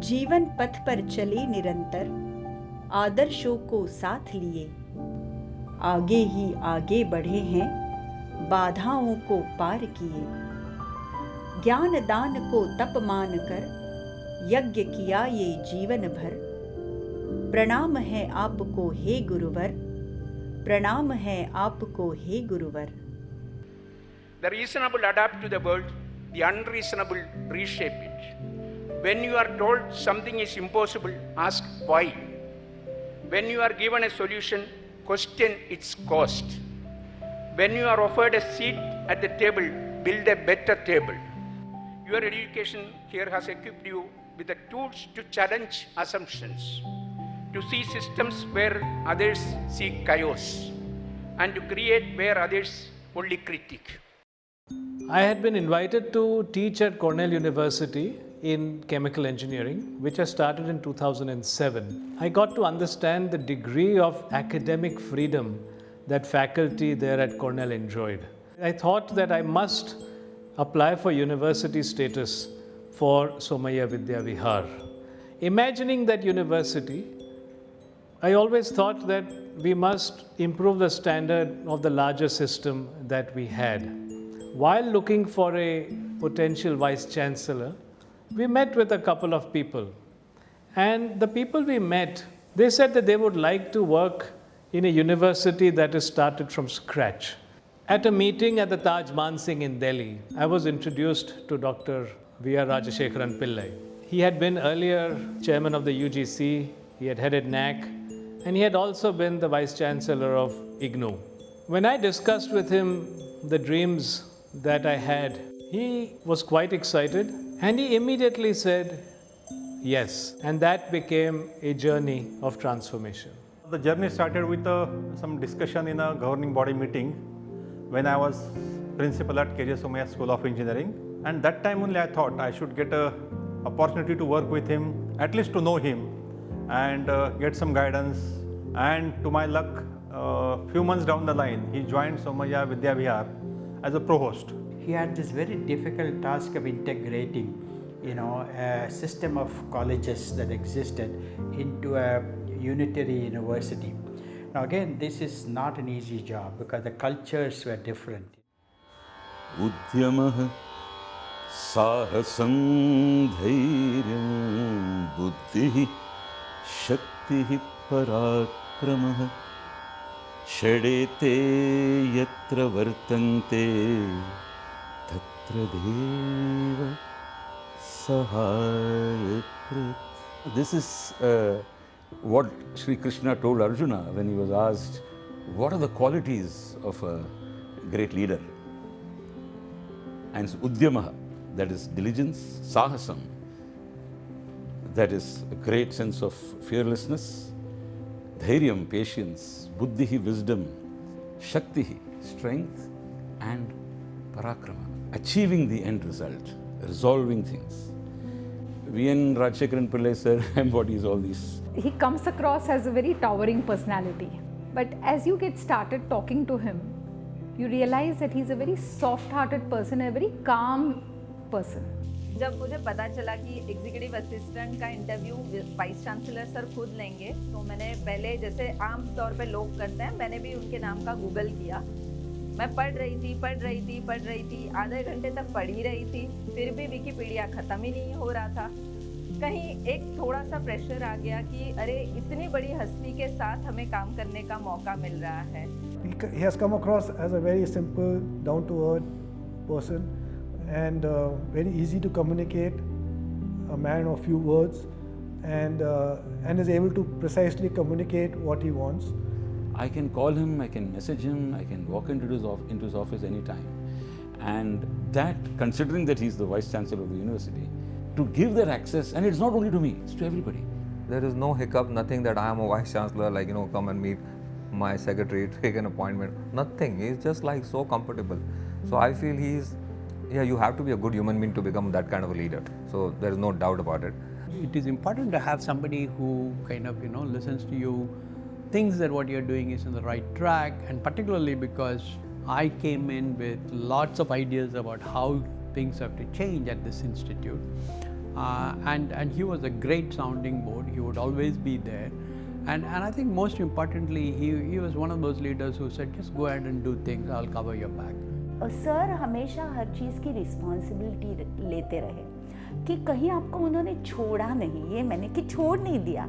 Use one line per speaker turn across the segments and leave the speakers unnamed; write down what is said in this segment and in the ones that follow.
जीवन पथ पर चले निरंतर, आदर्शों को साथ लिए, आगे ही आगे बढ़े हैं, बाधाओं को पार किए। ज्ञान दान को तप मान कर यज्ञ किया ये जीवन भर। प्रणाम है आपको हे गुरुवर, प्रणाम है आपको हे गुरुवर।
The reasonable adapt to the world, the unreasonable reshape it. When you are told something is impossible, ask why. When you are given a solution, question its cost. When you are offered a seat at the table, build a better table. Your education here has equipped you with the tools to challenge assumptions, to see systems where others see chaos, and to create where others only critique.
I had been invited to teach at Cornell University in chemical engineering, which I started in 2007. I got to understand the degree of academic freedom that faculty there at Cornell enjoyed. I thought that I must apply for university status for Somaiya Vidyavihar. Imagining that university, I always thought that we must improve the standard of the larger system that we had. While looking for a potential Vice Chancellor, we met with a couple of people. And the people we met, they said that they would like to work in a university that is started from scratch. At a meeting at the Taj Mansingh in Delhi, I was introduced to Dr. Rajasekharan Pillai. He had been earlier chairman of the UGC, he had headed NAC, and he had also been the Vice Chancellor of IGNOU. When I discussed with him the dreams that I had, he was quite excited and he immediately said yes, and that became a journey of transformation.
The journey started with some discussion in a governing body meeting when I was principal at KJ Somaiya School of Engineering, and that time only I thought I should get an opportunity to work with him, at least to know him and get some guidance. And to my luck, few months down the line, he joined Somaiya Vidyavihar as a provost.
He had this very difficult task of integrating, a system of colleges that existed into a unitary university. Now again, this is not an easy job because the cultures were different.
Vidyamah sahasam dhairyam buddhi shakti parakramah Shadete yatra vartante tatra deva sahayakrit. This is what Sri Krishna told Arjuna when he was asked, what are the qualities of a great leader? And Udyamaha, that is diligence, Sahasam, that is a great sense of fearlessness, Dhairyam, patience, Buddhihi, wisdom, Shaktihi, strength, and Parakrama, achieving the end result, resolving things. Rajasekharan Pillai sir embodies all these.
He comes across as a very towering personality. But as you get started talking to him, you realize that he's a very soft-hearted person, a very calm person.
जब मुझे पता चला कि executive assistant का interview vice chancellor sir खुद लेंगे, तो मैंने पहले जैसे आम तौर पे लोग करते हैं, मैंने भी उनके नाम का गूगल किया। मैं पढ़ रही थी, आधे घंटे तक पढ़ ही रही थी, फिर भी विकिपीडिया ख़त्म ही नहीं हो रहा था। कहीं एक थोड़ा सा प्रेशर आ गया कि अरे इतनी बड़ी हस्ती के साथ हमें काम करने का मौका मिल रहा है।
He has come across as a very simple, down-to-earth person and very easy to communicate, a man of few words, and is able to precisely communicate what he wants.
I can call him, I can message him, I can walk into his office anytime. And that, considering that he's the Vice Chancellor of the university, to give that access, and it's not only to me, it's to everybody.
There is no hiccup, nothing that I am a Vice Chancellor, like, come and meet my secretary, take an appointment, nothing. He's just like so comfortable. So I feel you have to be a good human being to become that kind of a leader. So there is no doubt about it.
It is important to have somebody who kind of, listens to you, thinks that what you're doing is on the right track, and particularly because I came in with lots of ideas about how things have to change at this institute.
And he was a great sounding board. He would always be there. And I think most importantly, he was one of those leaders who said, just go ahead and do things, I'll cover your back.
Sir हमेशा हर चीज़ की responsibility लेते रहे कि कहीं आपको उन्होंने छोड़ा नहीं, ये मैंने कि छोड़ नहीं दिया.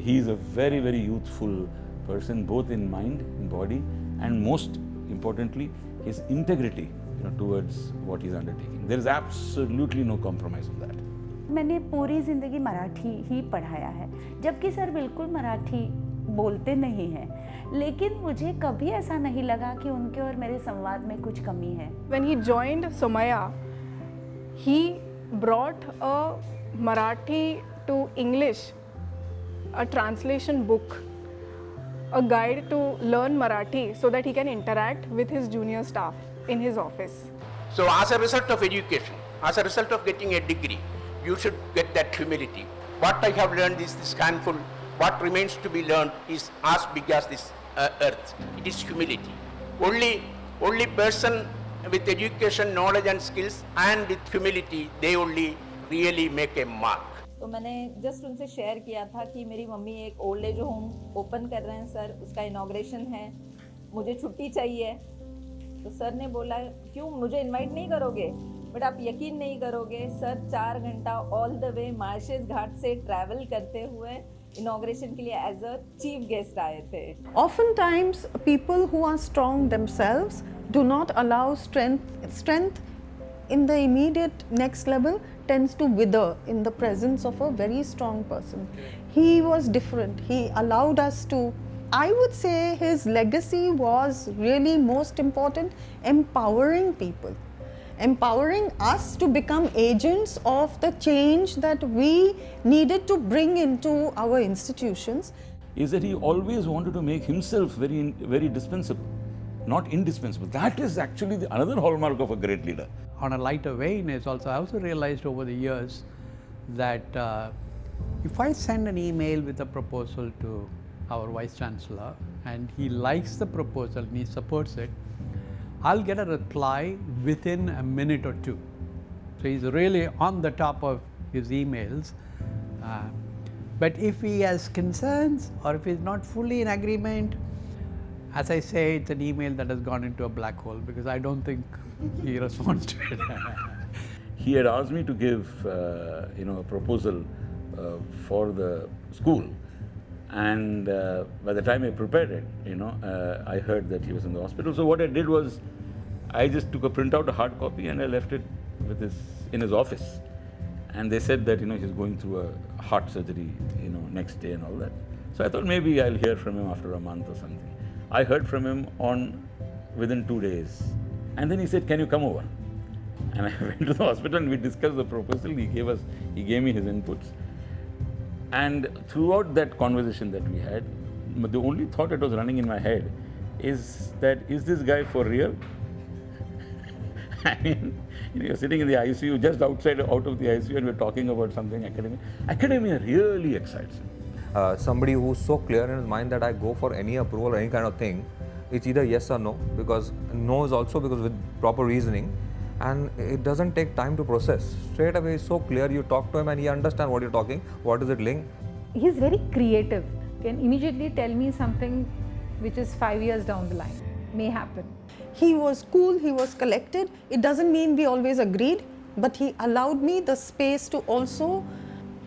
He is a very, very youthful person, both in mind, in body, and most importantly, his integrity, towards what he is undertaking. There is absolutely no compromise on that.
मैंने पूरी ज़िंदगी मराठी ही पढ़ाया है, जबकि सर बिल्कुल मराठी बोलते नहीं हैं, लेकिन मुझे कभी ऐसा नहीं लगा कि उनके और मेरे संवाद में कुछ कमी है.
When he joined Somaiya, he brought a Marathi to English, a translation book, a guide to learn Marathi so that he can interact with his junior staff in his office.
So as a result of education, as a result of getting a degree, you should get that humility. What I have learned is this handful. What remains to be learned is as big as this earth. It is humility. Only person with education, knowledge and skills and with humility, they only really make a mark.
तो मैंने just उनसे share किया था कि मेरी mummy एक old age home open कर रहे हैं सर, उसका इनॉग्रेशन है, मुझे छुट्टी चाहिए. तो सर ने बोला क्यों, मुझे इनवाइट नहीं करोगे? बट आप यकीन नहीं करोगे सर, 4 घंटा ऑल द वे मार्शेस घाट से ट्रैवल करते हुए इनॉग्रेशन के लिए एज अ चीफ गेस्ट आए थे.
Oftentimes, people who are strong themselves do not allow strength in the immediate next level tends to wither in the presence of a very strong person. He was different. He allowed us to, I would say his legacy was really most important, empowering people. Empowering us to become agents of the change that we needed to bring into our institutions.
Is that he always wanted to make himself very, very dispensable, not indispensable. That is actually another hallmark of a great leader.
On a lighter vein is also, I also realized over the years that if I send an email with a proposal to our Vice Chancellor and he likes the proposal and he supports it, I'll get a reply within a minute or two. So he's really on the top of his emails. But if he has concerns or if he's not fully in agreement, as I say, it's an email that has gone into a black hole because I don't think he responds to it.
He had asked me to give, a proposal for the school, and by the time I prepared it, I heard that he was in the hospital. So what I did was, I just took a printout, a hard copy, and I left it in his office. And they said that he's going through a heart surgery, next day and all that. So I thought maybe I'll hear from him after a month or something. I heard from him within 2 days, and then he said, "Can you come over?" And I went to the hospital and we discussed the proposal. He gave me his inputs, and throughout that conversation that we had, the only thought that was running in my head is this guy for real? I mean, you're sitting in the ICU, just out of the ICU, and we're talking about something academic. Academia really excites him.
Somebody who's so clear in his mind that I go for any approval or any kind of thing, it's either yes or no, because no is also because with proper reasoning, and it doesn't take time to process. Straight away, it's so clear, you talk to him and he understands what you're talking, what is it linked.
He's very creative, can immediately tell me something which is 5 years down the line, may happen.
He was cool, he was collected. It doesn't mean we always agreed, but he allowed me the space to also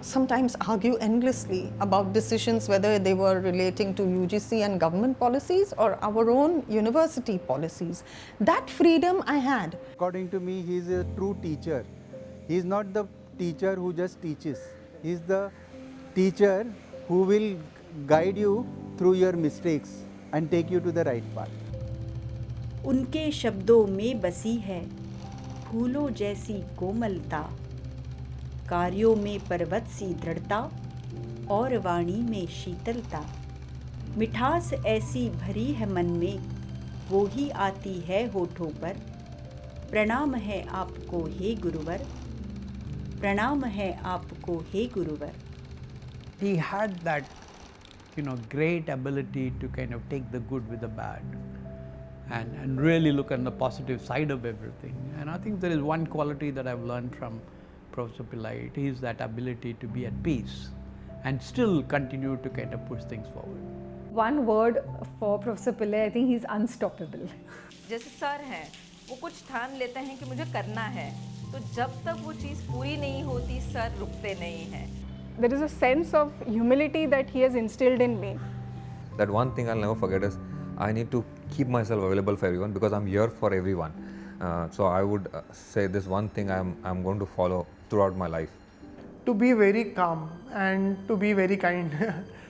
sometimes argue endlessly about decisions, whether they were relating to UGC and government policies or our own university policies. That freedom I had.
According to me, he is a true teacher. He is not the teacher who just teaches. He is the teacher who will guide you through your mistakes and take you to the right path.
उनके शब्दों में बसी है फूलों जैसी कोमलता, कार्यों में पर्वत सी दृढ़ता और वाणी में शीतलता. मिठास ऐसी भरी है मन में, वो ही आती है होठों पर. प्रणाम है आपको हे गुरुवर, प्रणाम है आपको हे गुरुवर.
He had that, great ability to kind of take the good with the bad and really look at the positive side of everything. And I think there is one quality that I've learned from Professor Pillai, it is that ability to be at peace and still continue to kind of push things forward.
One word for Professor Pillai, I think he's unstoppable.
जैसे sir हैं, वो कुछ ठान लेते हैं कि मुझे करना है, तो जब तक वो चीज़ पूरी नहीं होती, सर रुकते नहीं हैं.
There is a sense of humility that he has instilled in me.
That one thing I'll never forget is I need to keep myself available for everyone because I'm here for everyone. So I would say this one thing I'm going to follow throughout my life.
To be very calm and to be very kind.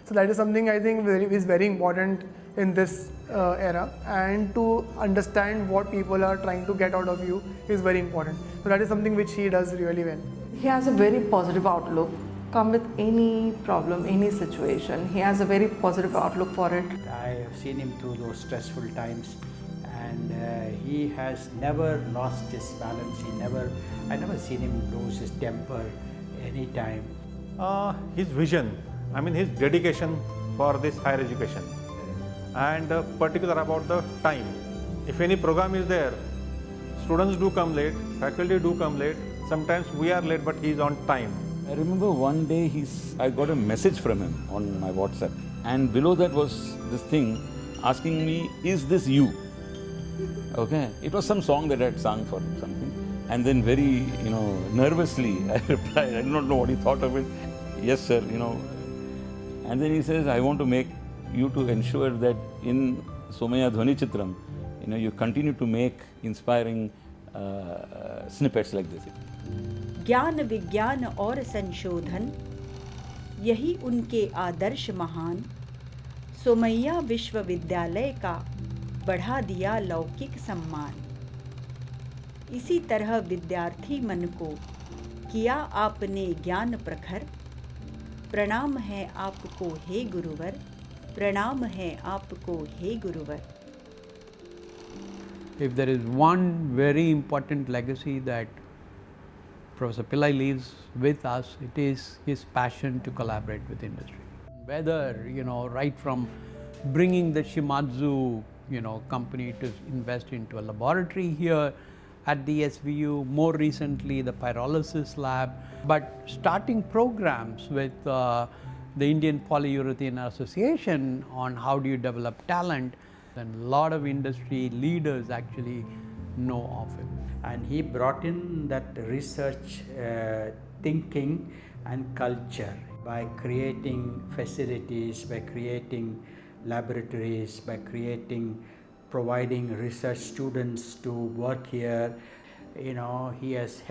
So that is something I think is very important in this era, and to understand what people are trying to get out of you is very important. So that is something which he does really well.
He has a very positive outlook. Come with any problem, any situation, he has a very positive outlook for it.
I have seen him through those stressful times, and he has never lost his balance. I never seen him lose his temper any time.
His vision, I mean his dedication for this higher education, and particular about the time. If any program is there, students do come late, faculty do come late, sometimes we are late, but he is on time.
I remember one day I got a message from him on my WhatsApp, and below that was this thing asking me, is this you? Okay, it was some song that I had sung for something, and then very, nervously I replied, I do not know what he thought of it. Yes sir, and then he says, I want to make you to ensure that in Somaiya Dhwani Chitram, you continue to make inspiring snippets like this.
ज्ञान विज्ञान और संशोधन, यही उनके आदर्श महान. सोमैया विश्वविद्यालय का बढ़ा दिया लौकिक सम्मान. इसी तरह विद्यार्थी मन को किया आपने ज्ञान प्रखर. प्रणाम है आपको हे गुरुवर, प्रणाम है आपको हे गुरुवर.
If there is one very important legacy that Professor Pillai leaves with us, it is his passion to collaborate with industry. Whether, right from bringing the Shimadzu, company to invest into a laboratory here at the SVU, more recently the pyrolysis lab, but starting programs with the Indian Polyurethane Association on how do you develop talent, and a lot of industry leaders actually know of him.
And he brought in that research thinking and culture by creating facilities, by creating laboratories, by providing research students to work here. He has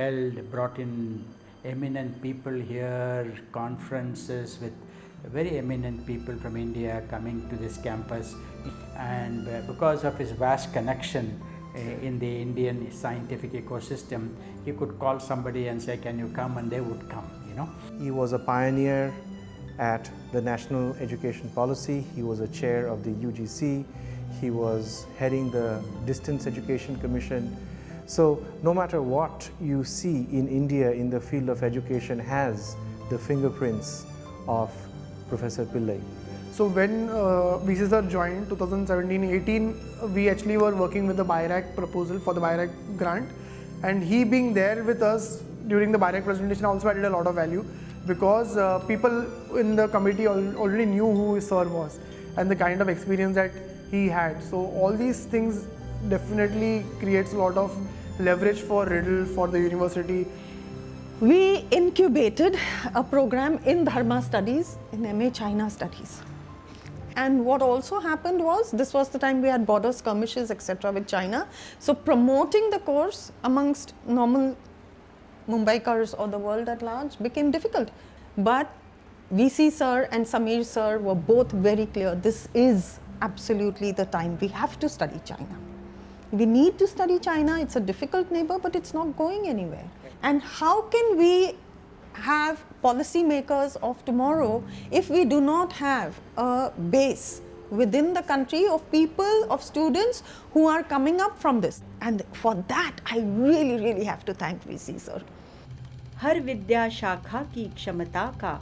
brought in eminent people here, conferences with very eminent people from India coming to this campus, and because of his vast connection in the Indian scientific ecosystem, he could call somebody and say, can you come, and they would come.
He was a pioneer at the National Education Policy. He was a chair of the UGC. He was heading the Distance Education Commission. So no matter what you see in India in the field of education has the fingerprints of Professor Pillai.
So when VC sir joined 2017-18, we actually were working with the BIRAC proposal for the BIRAC grant, and he being there with us during the BIRAC presentation also added a lot of value, because people in the committee already knew who sir was and the kind of experience that he had. So all these things definitely creates a lot of leverage for Riddle, for the university.
We incubated a program in Dharma Studies, in MA China Studies. And what also happened was, this was the time we had border skirmishes, etc. with China. So promoting the course amongst normal Mumbaikars or the world at large became difficult. But VC sir and Samir sir were both very clear, this is absolutely the time. We have to study China. We need to study China. It's a difficult neighbor, but it's not going anywhere. And how can we have policymakers of tomorrow if we do not have a base within the country of people, of students who are coming up from this? And for that, I really have to thank VC sir.
हर विद्या शाखा की क्षमता का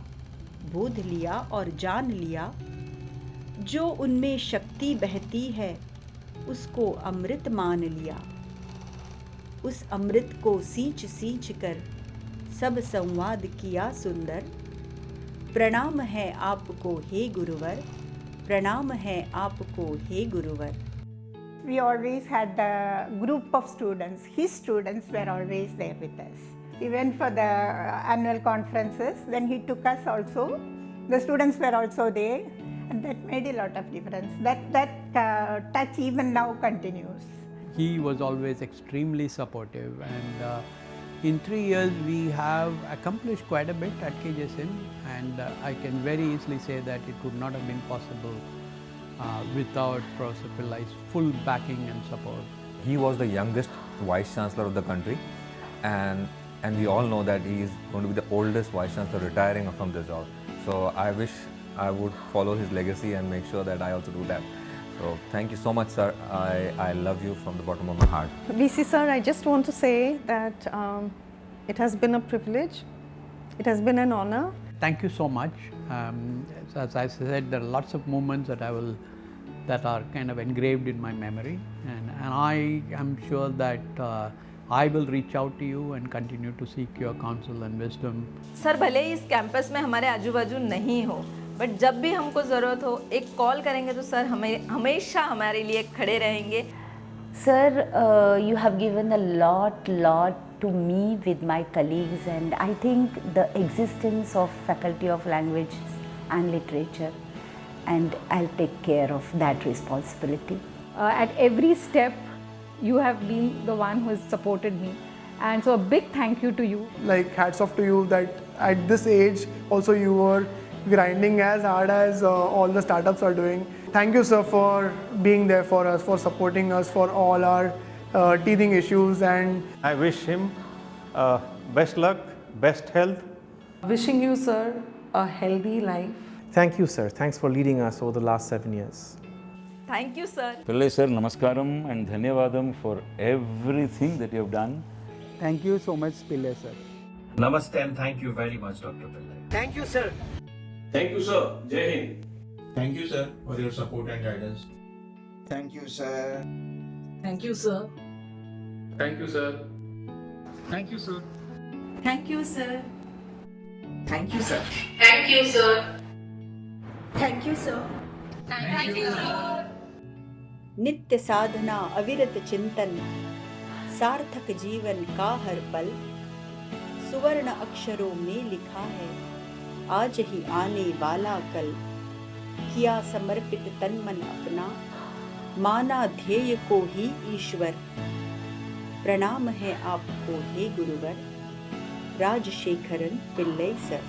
बोध लिया और जान लिया. जो उनमें शक्ति बहती है उसको अमृत मान लिया. उस अमृत को सींच सींच कर सब संवाद किया सुंदर। प्रणाम है आपको हे गुरुवर, प्रणाम है आपको हे गुरुवर।
We always had a group of students. His students were always there with us. We went for the annual conferences. Then he took us also. The students were also there, and that made a lot of difference. That touch even now continues.
He was always extremely supportive, and in 3 years we have accomplished quite a bit at KJSM, and I can very easily say that it would not have been possible without Professor Pillai's full backing and support.
He was the youngest Vice Chancellor of the country, and we all know that he is going to be the oldest Vice Chancellor retiring from this job. So I wish I would follow his legacy and make sure that I also do that. So thank you so much, sir. I love you from the bottom of my heart.
VC sir, I just want to say that it has been a privilege. It has been an honor.
Thank you so much. As I said, there are lots of moments that are kind of engraved in my memory, and I am sure that I will reach out to you and continue to seek your counsel and wisdom.
Sir भले ही इस campus में हमारे आजू बाजू नहीं हो, but जब भी हमको ज़रूरत हो एक कॉल करेंगे तो सर हमेशा हमारे लिए खड़े रहेंगे।
Sir, you have given a lot to me with my colleagues, and I think the existence of Faculty of Languages and Literature, and I'll take care of that responsibility.
At every step, you have been the one who has supported me, and so a big thank you to you.
Like hats off to you that at this age also you were grinding as hard as all the startups are doing. Thank you, sir, for being there for us, for supporting us for all our teething issues, and
I wish him best luck, best health.
Wishing you, sir, a healthy life.
Thank you, sir. Thanks for leading us over the last 7 years.
Thank you, sir.
Pillai sir, namaskaram and dhanyavadam for everything that you have done.
Thank you so much, Pillai sir.
Namaste and thank you very much, Dr. Pillai.
Thank you, sir.
Thank you, sir. Jai Hind.
Thank you, sir, for your support and guidance.
Thank you, sir.
Thank you, sir.
Thank you, sir.
Thank you, sir.
Thank you, sir.
Thank you, sir.
Thank you, sir.
Thank you, sir.
Thank you, sir.
नित्य साधना अविरत चिंतन, सार्थक जीवन का हर पल, सुवर्ण अक्षरों में लिखा है आज ही आने वाला कल। किया समर्पित तन मन अपना, माना ध्येय को ही ईश्वर। प्रणाम है आपको हे गुरुवर, राजशेखरन पिल्लई सर।